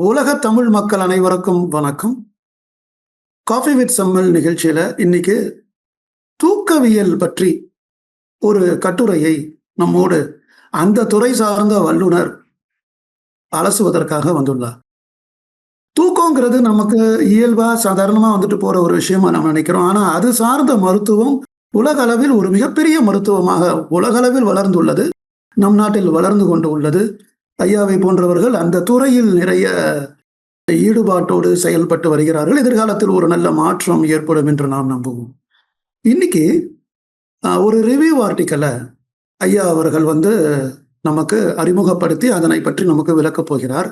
உலக தமிழ் மக்கள் அனைவருக்கும் வணக்கம். காஃபி வித் சம்மல் நிகழ்ச்சியில இன்னைக்கு தூக்கவியல் பற்றி ஒரு கட்டுரையை நம்மோடு அந்த துறை சார்ந்த வல்லுனர் அலசுவதற்காக வந்துள்ளார். தூக்கங்கிறது நமக்கு இயல்பா சாதாரணமா வந்துட்டு போற ஒரு விஷயமா நம்ம நினைக்கிறோம். ஆனா அது சார்ந்த மருத்துவம் உலக அளவில் ஒரு மிகப்பெரிய மருத்துவமாக உலக அளவில் வளர்ந்துள்ளது. நம் நாட்டில் வளர்ந்து கொண்டு உள்ளது. ஐயாவை போன்றவர்கள் அந்த துறையில் நிறைய ஈடுபாட்டோடு செயல்பட்டு வருகிறார்கள். எதிர்காலத்தில் ஒரு நல்ல மாற்றம் ஏற்படும் என்று நாம் நம்புவோம். இன்னைக்கு ஒரு ரிவ்யூ ஆர்டிக்கலை ஐயா அவர்கள் நமக்கு அறிமுகப்படுத்தி அதனை பற்றி நமக்கு விளக்கப் போகிறார்.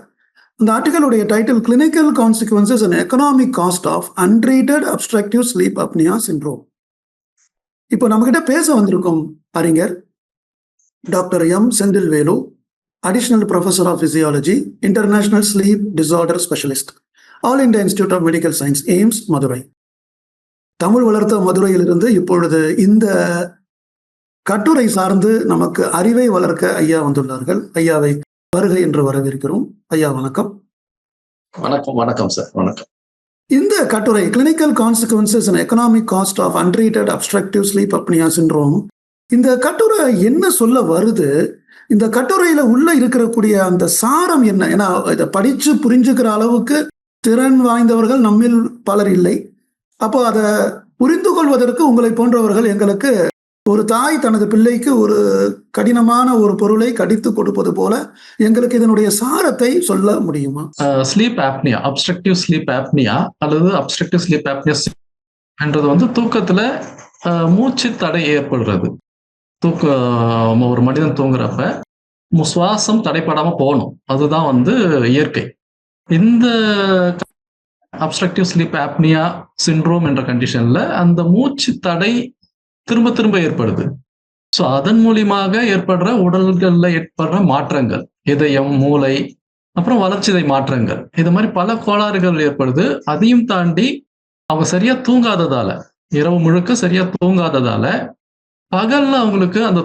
அந்த ஆர்டிக்கலுடைய title clinical consequences and economic cost of untreated obstructive sleep apnoea syndrome. இப்போ நம்மகிட்ட பேச வந்திருக்கும் அறிஞர் doctor M Senthilvelu, Additional Professor of Physiology, International Sleep Disorder Specialist, All India Institute of Medical Science, AIIMS, Madurai. Tamil வளர்த்த மதுரையிலிருந்து இப்பொழுது இந்த கட்டுரை சார்ந்து நமக்கு அறிவை வளர்க்க ஐயா வந்துள்ளார்கள். ஐயாவை வருகை என்று வரவேற்கிறோம். ஐயா வணக்கம். வணக்கம். வணக்கம் சார். வணக்கம். இந்த கட்டுரை clinical consequences and economic cost of untreated obstructive sleep apnoea syndrome, இந்த கட்டுரை என்ன சொல்ல வருது? இந்த கட்டுரையில உள்ள இருக்கக்கூடிய அந்த சாரம் என்ன? ஏன்னா இதை படிச்சு புரிஞ்சுக்கிற அளவுக்கு திறன் வாய்ந்தவர்கள் நம்மில் பலர் இல்லை. அப்போ அதை புரிந்து கொள்வதற்கு உங்களை போன்றவர்கள் எங்களுக்கு ஒரு தாய் தனது பிள்ளைக்கு ஒரு கடினமான ஒரு பொருளை கடித்து கொடுப்பது போல எங்களுக்கு இதனுடைய சாரத்தை சொல்ல முடியுமா? Sleep apnoea, obstructive sleep apnoea அல்லது அப்ஸ்ட்ரக்டிவ் ஸ்லீப் ஆப்னியா என்றது தூக்கத்துல மூச்சு தடை ஏற்படுறது. ஒரு மனிதன் தூங்குறப்ப சுவாசம் தடைப்படாம போகணும். அதுதான் இயற்கை. இந்த அப்ஸ்ட்ரக்டிவ் ஸ்லீப் ஆப்னியா சிண்ட்ரோம் என்ற கண்டிஷன்ல அந்த மூச்சு தடை திரும்ப திரும்ப ஏற்படுது. ஸோ அதன் மூலியமாக ஏற்படுற உடல்கள்ல ஏற்படுற மாற்றங்கள், இதயம், மூளை, அப்புறம் வளர்ச்சிதை மாற்றங்கள், இது மாதிரி பல கோளாறுகள் ஏற்படுது. அதையும் தாண்டி அவங்க சரியா தூங்காததால, இரவு முழுக்க சரியா தூங்காததால பகல்ல அவங்களுக்கு அந்த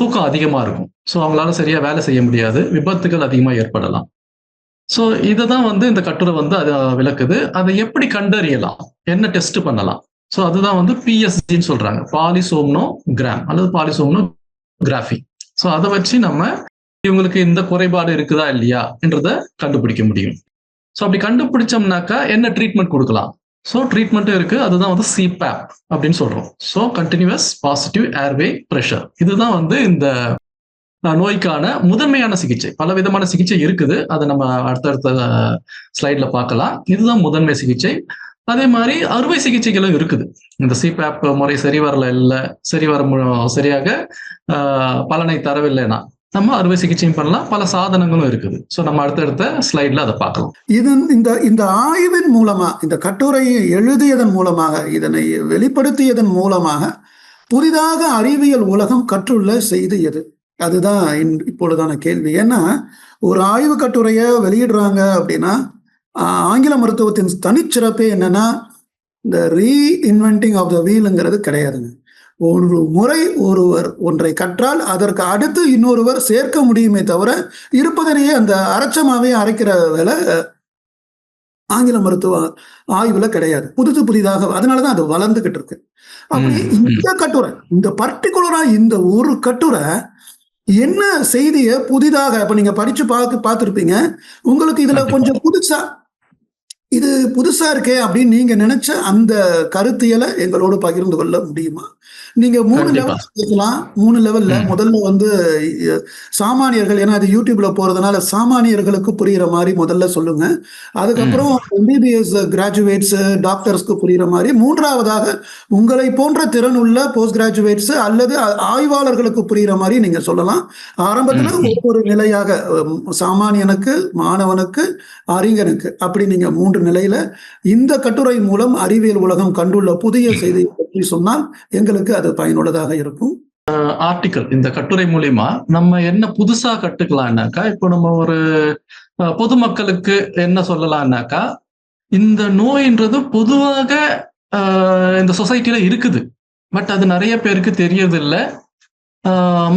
தூக்கம் அதிகமா இருக்கும். ஸோ அவங்களால சரியா வேலை செய்ய முடியாது, விபத்துகள் அதிகமா ஏற்படலாம். ஸோ இதை தான் இந்த கட்டுரை அதை விளக்குது. அதை எப்படி கண்டறியலாம், என்ன டெஸ்ட் பண்ணலாம்? ஸோ அதுதான் பிஎஸ்ஜின்னு சொல்றாங்க, பாலிசோம்னோகிராம் அல்லது பாலிசோம்னோகிராஃபி. ஸோ அதை வச்சு நம்ம இவங்களுக்கு இந்த குறைபாடு இருக்குதா இல்லையா என்றதை கண்டுபிடிக்க முடியும். ஸோ அப்படி கண்டுபிடிச்சோம்னாக்கா என்ன ட்ரீட்மெண்ட் கொடுக்கலாம்? ஸோ ட்ரீட்மெண்ட்டும் இருக்கு. அதுதான் சிபேப் அப்படின்னு சொல்றோம். So continuous positive airway pressure. இதுதான் இந்த நோய்க்கான முதன்மையான சிகிச்சை. பல விதமான சிகிச்சை இருக்குது, அதை நம்ம அடுத்தடுத்த ஸ்லைட்ல பார்க்கலாம். இதுதான் முதன்மை சிகிச்சை. அதே மாதிரி அறுவை சிகிச்சைகளும் இருக்குது. இந்த சிபேப் முறை சரி வரல, இல்லை சரியாக பலனை தரவில்லைன்னா நம்ம அறுவை சிகிச்சையும் பண்ணலாம். பல சாதனங்களும் இருக்குது. ஸோ நம்ம அடுத்தடுத்த ஸ்லைட்ல அதை பார்க்கலாம். இந்த ஆய்வின் மூலமா, இந்த கட்டுரையை எழுதியதன் மூலமாக, இதனை வெளிப்படுத்தியதன் மூலமாக புதிதாக அறிவியல் உலகம் கற்றுள்ள செய்தி எது? அதுதான் இப்பொழுதான கேள்வி. ஏன்னா ஒரு ஆய்வு கட்டுரையை வெளியிடுறாங்க அப்படின்னா ஆங்கில மருத்துவத்தின் தனிச்சிறப்பே என்னன்னா, இந்த ரீஇன்வென்டிங் ஆஃப் த வீல்ங்கிறது கிடையாதுங்க. ஒரு முறை ஒருவர் ஒன்றை கற்றால் அதற்கு அடுத்து இன்னொருவர் சேர்க்க முடியுமே தவிர இருப்பதனையே அந்த அரைச்சமாவே அரைக்கிற வேலை ஆங்கில மருத்துவ ஆய்வுல கிடையாது. புதிதாக, அதனாலதான் அது வளர்ந்துகிட்டு இருக்கு. அப்படி இந்த கட்டுரை, இந்த பர்டிகுலரா இந்த ஒரு கட்டுரை என்ன செய்தியை புதிதாக இப்ப நீங்க படிச்சு பார்த்திருப்பீங்க. உங்களுக்கு இதுல கொஞ்சம் புதுசா இருக்கே அப்படின்னு நீங்க நினைச்ச அந்த கருத்தியலை எங்களோடு பகிர்ந்து கொள்ள முடியுமா? நீங்க 3 லெவல் கேட்கலாம். 3 லெவல்ல முதல்ல சாமானியர்கள், ஏன்னா அது யூடியூப்ல போறதுனால சாமானியர்களுக்கு புரியுற மாதிரி முதல்ல சொல்லுங்க. அதுக்கப்புறம் MBBS கிராஜுவேட்ஸ், டாக்டர்ஸ்க்கு புரியுற மாதிரி, மூன்றாவதாக உங்களை போன்ற திறன் உள்ள போஸ்ட் கிராஜுவேட்ஸ் அல்லது ஆய்வாளர்களுக்கு புரியுற மாதிரி நீங்க சொல்லலாம். ஆரம்பத்துல ஒவ்வொரு நிலையாக சாமானியனுக்கு, மாணவனுக்கு, அறிஞனுக்கு, அப்படி நீங்க 3 நிலையில இந்த கட்டுரை மூலம் அறிவியல் உலகம் கண்டுள்ள புதிய செய்தியை பற்றி சொன்னால் எங்களுக்கு அது பயனுள்ளதாக இருக்கும். ஆர்டிக்கல், இந்த கட்டுரை மூலியமா நம்ம என்ன புதுசா கட்டுக்கலாம்னாக்கா, இப்போ நம்ம ஒரு பொதுமக்களுக்கு என்ன சொல்லலாம்னாக்கா, இந்த நோயின்றது பொதுவாக இந்த சொசைட்டில இருக்குது. பட் அது நிறைய பேருக்கு தெரியறது இல்லை.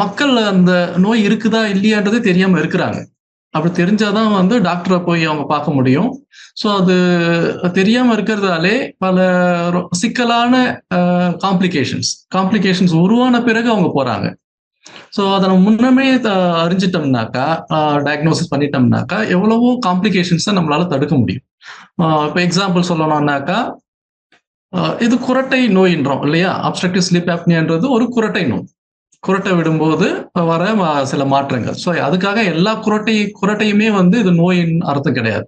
மக்கள் அந்த நோய் இருக்குதா இல்லையான்றதே தெரியாம இருக்கிறாங்க. அப்படி தெரிஞ்சாதான் வந்து டாக்டரை போய் அவங்க பார்க்க முடியும். ஸோ அது தெரியாம இருக்கிறதாலே பல சிக்கலான காம்ப்ளிகேஷன்ஸ் உருவான பிறகு அவங்க போறாங்க. ஸோ அதை நம்ம முன்னமே அறிஞ்சிட்டோம்னாக்கா, டயக்னோசிஸ் பண்ணிட்டோம்னாக்கா எவ்வளவோ காம்ப்ளிகேஷன்ஸை நம்மளால தடுக்க முடியும். இப்போ எக்ஸாம்பிள் சொல்லணும்னாக்கா, இது குரட்டை நோயின்றோம் இல்லையா? அப்ஸ்ட்ரக்டிவ் ஸ்லீப் ஆப்னியான்றது ஒரு குரட்டை நோய். குரட்டை விடும்போது வர சில மாற்றங்கள். ஸோ அதுக்காக எல்லா குரட்டையுமே வந்து இது நோயின் அர்த்தம் கிடையாது.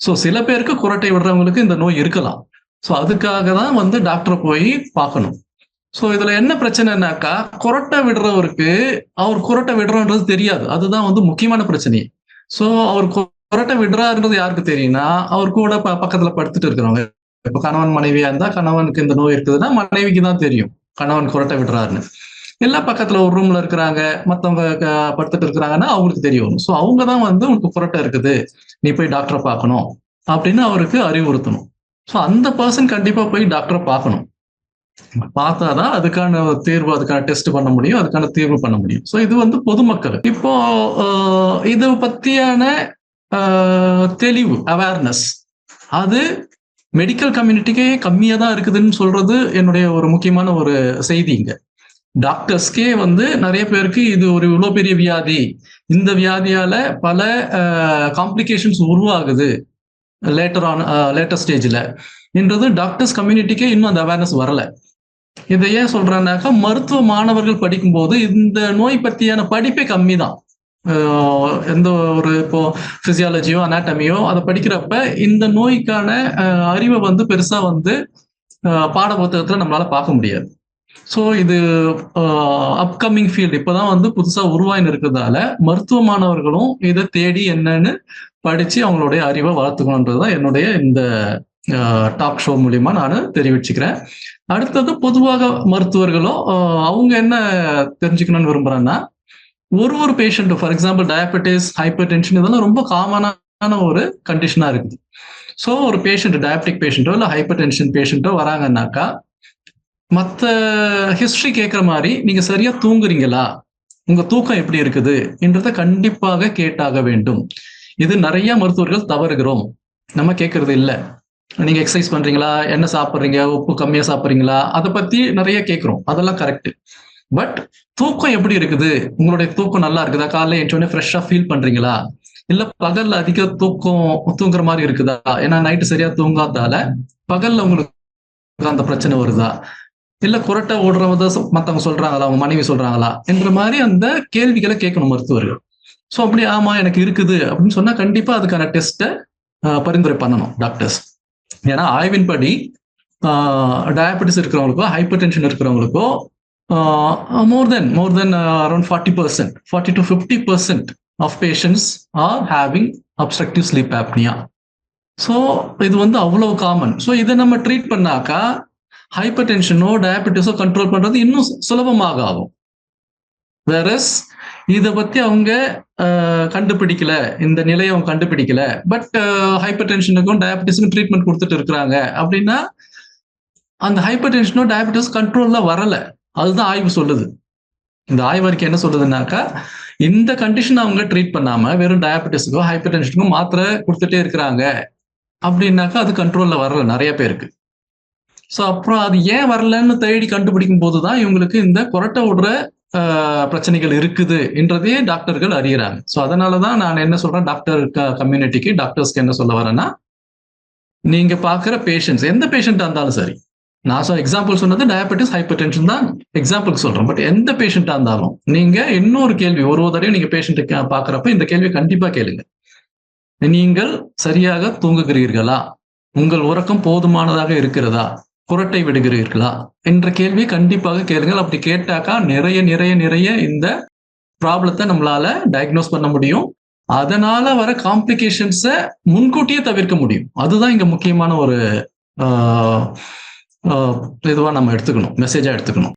ஸோ சில பேருக்கு குரட்டை விடுறவங்களுக்கு இந்த நோய் இருக்கலாம். ஸோ அதுக்காக தான் வந்து டாக்டரை போய் பார்க்கணும். ஸோ இதுல என்ன பிரச்சனைனாக்கா, குரட்டை விடுறவருக்கு அவர் குரட்டை விடுறோன்றது தெரியாது. அதுதான் வந்து முக்கியமான பிரச்சனை. ஸோ அவர் குரட்டை விடுறாருன்றது யாருக்கு தெரியும்னா, அவர் கூட பக்கத்துல படுத்துட்டு இருக்கிறவங்க. இப்ப கணவன் மனைவியா இருந்தா கணவனுக்கு இந்த நோய் இருக்குதுன்னா மனைவிக்கு தான் தெரியும் கணவன் குரட்டை விடுறாருன்னு. எல்லா பக்கத்துல ஒரு ரூம்ல இருக்கிறாங்க, மத்தவங்க படுத்துட்டு இருக்கிறாங்கன்னா அவங்களுக்கு தெரியும். ஸோ அவங்க தான் வந்து உனக்கு குரட்டை இருக்குது, நீ போய் டாக்டரை பார்க்கணும் அப்படின்னு அவருக்கு அறிவுறுத்தணும். ஸோ அந்த பர்சன் கண்டிப்பா போய் டாக்டரை பார்க்கணும். பார்த்தாதான் அதுக்கான தீர்வு, அதுக்கான டெஸ்ட் பண்ண முடியும், அதுக்கான தீர்வு பண்ண முடியும். ஸோ இது வந்து பொதுமக்கள் இப்போ இதை பத்தியான தெளிவு, அவேர்னஸ் அது மெடிக்கல் கம்யூனிட்டிக்கே கம்மியா தான் இருக்குதுன்னு சொல்றது என்னுடைய ஒரு முக்கியமான ஒரு செய்தி. இங்க டாக்டர்ஸ்க்கே வந்து நிறைய பேருக்கு இது ஒரு இவ்வளவு பெரிய வியாதி, இந்த வியாதியால பல காம்ப்ளிகேஷன்ஸ் உருவாகுது லேட்டர் ஸ்டேஜ்ல என்றது டாக்டர்ஸ் கம்யூனிட்டிக்கே இன்னும் அந்த அவேர்னஸ் வரல. இதை ஏன் சொல்றேன்னாக்கா, மருத்துவ மாணவர்கள் படிக்கும்போது இந்த நோய் பத்தியான படிப்பே கம்மி தான். எந்த ஒரு இப்போ பிசியாலஜியோ அனாட்டமியோ அதை படிக்கிறப்ப இந்த நோய்க்கான அறிவை வந்து பெருசா வந்து பாட புத்தகத்துல நம்மளால பார்க்க முடியாது. ஸோ இது அப்கமிங் ஃபீல்டு இப்போதான் வந்து புதுசா உருவாயின்னு இருக்கிறதால மருத்துவ மாணவர்களும் இதை தேடி என்னன்னு படிச்சு அவங்களுடைய அறிவை வளர்த்துக்கணுன்றதுதான் என்னுடைய இந்த டாக் ஷோ மூலியமா நான் தெரிவிச்சுக்கிறேன். அடுத்தது பொதுவாக மருத்துவர்களோ அவங்க என்ன தெரிஞ்சுக்கணும்னு விரும்புறேன்னா, ஒரு patient, for example diabetes, hyper tension இதெல்லாம் ரொம்ப காமனான ஒரு கண்டிஷனா இருக்குது. ஸோ ஒரு பேஷண்ட், டயபெட்டிக் பேஷண்ட்டோ இல்லை ஹைப்பர் டென்ஷன் பேஷண்ட்டோ வராங்கன்னாக்கா, மற்ற ஹிஸ்டரி கேட்குற மாதிரி நீங்க சரியா தூங்குறீங்களா, உங்க தூக்கம் எப்படி இருக்குது என்றதை கண்டிப்பாக கேட்டாக வேண்டும். இது நிறைய மருத்துவர்கள் தவறுகிறோம், நம்ம கேட்கறது இல்லை. நீங்க எக்ஸசைஸ் பண்றீங்களா, என்ன சாப்பிட்றீங்க, உப்பு கம்மியா சாப்பிட்றீங்களா, அதை பத்தி நிறைய கேட்கிறோம், அதெல்லாம் கரெக்ட். பட் தூக்கம் எப்படி இருக்குது, உங்களுடைய தூக்கம் நல்லா இருக்குதா, காலைல எழுந்தோடனே ஃப்ரெஷ்ஷா ஃபீல் பண்றீங்களா, இல்ல பகல்ல அதிக தூங்குற மாதிரி இருக்குதா, ஏன்னா நைட்டு சரியா தூங்காதால பகல்ல உங்களுக்கு அந்த பிரச்சனை வருதா, இல்ல குரட்டை ஓடுறவங்க மத்தவங்க சொல்றாங்களா, அவங்க மனைவி சொல்றாங்களா என்ற மாதிரி அந்த கேள்விகளை கேட்கணும் மருத்துவர்கள். ஸோ அப்படி ஆமா எனக்கு இருக்குது அப்படின்னு சொன்னா கண்டிப்பா அதுக்கான டெஸ்ட்டை பரிந்துரை பண்ணணும் டாக்டர்ஸ். ஏன்னா ஆய்வின்படி டயபெட்டிஸ் இருக்கிறவங்களுக்கோ ஹைப்பர் டென்ஷன் இருக்கிறவங்களுக்கோ more than around 40%, 40 to 50% of patients are having obstructive sleep apnea. So இது வந்து அவ்வளவு காமன். ஸோ இதை நம்ம ட்ரீட் பண்ணாக்கா ஹைப்பர் டென்ஷனோ டயபெட்டிஸோ கண்ட்ரோல் பண்றது இன்னும் சுலபமாக ஆகும். வேறஸ் இதை பத்தி அவங்க கண்டுபிடிக்கல, இந்த நிலையை அவங்க கண்டுபிடிக்கல, பட் ஹைப்பர் டென்ஷனுக்கும் டயபெட்டிஸுக்கும் ட்ரீட்மெண்ட் கொடுத்துட்டு இருக்கிறாங்க அப்படின்னா அந்த ஹைப்பர் டென்ஷனோ டயபெட்டிஸ் கண்ட்ரோல்ல வரல. அதுதான் ஆய்வு சொல்லுது. இந்த ஆய்வறிக்கை என்ன சொல்லுதுன்னாக்கா, இந்த கண்டிஷன் அவங்க ட்ரீட் பண்ணாம வெறும் டயபெட்டிஸுக்கோ ஹைப்பர் டென்ஷனுக்கும் மாத்திரை கொடுத்துட்டே இருக்கிறாங்க அப்படின்னாக்கா அது கண்ட்ரோல்ல வரல நிறைய பேருக்கு. ஸோ அப்புறம் அது ஏன் வரலன்னு தேடி கண்டுபிடிக்கும் போதுதான் இவங்களுக்கு இந்த குரட்டை விடுற பிரச்சனைகள் இருக்குது என்றதே டாக்டர்கள் அறியறாங்க. ஸோ அதனாலதான் நான் என்ன சொல்றேன், டாக்டர் கம்யூனிட்டிக்கு, டாக்டர்ஸ்க்கு என்ன சொல்ல வரேன்னா, நீங்க பாக்குற பேஷண்ட்ஸ் எந்த பேஷண்டா இருந்தாலும் சரி, நான் எக்ஸாம்பிள் சொன்னது டயபெட்டிஸ் ஹைப்பர் டென்ஷன் தான் எக்ஸாம்பிளுக்கு சொல்றேன். பட் எந்த பேஷண்டா இருந்தாலும் நீங்க இன்னொரு கேள்வி, ஒரு தடவை நீங்க பேஷண்ட்டை பாக்குறப்ப இந்த கேள்வி கண்டிப்பா கேளுங்க. நீங்கள் சரியாக தூங்குகிறீர்களா, உங்கள் உறக்கம் போதுமானதாக இருக்கிறதா, குரட்டை விடுகிறீர்களா என்ற கேள்வி கண்டிப்பாக கேளுங்கள். அப்படி கேட்டாக்கா நிறைய இந்த ப்ராப்ளத்தை நம்மளால டயக்னோஸ் பண்ண முடியும். அதனால வர காம்ப்ளிகேஷன்ஸை முன்கூட்டியே தவிர்க்க முடியும். அதுதான் இங்க முக்கியமான ஒரு இதுவா நம்ம எடுத்துக்கணும், மெசேஜா எடுத்துக்கணும்.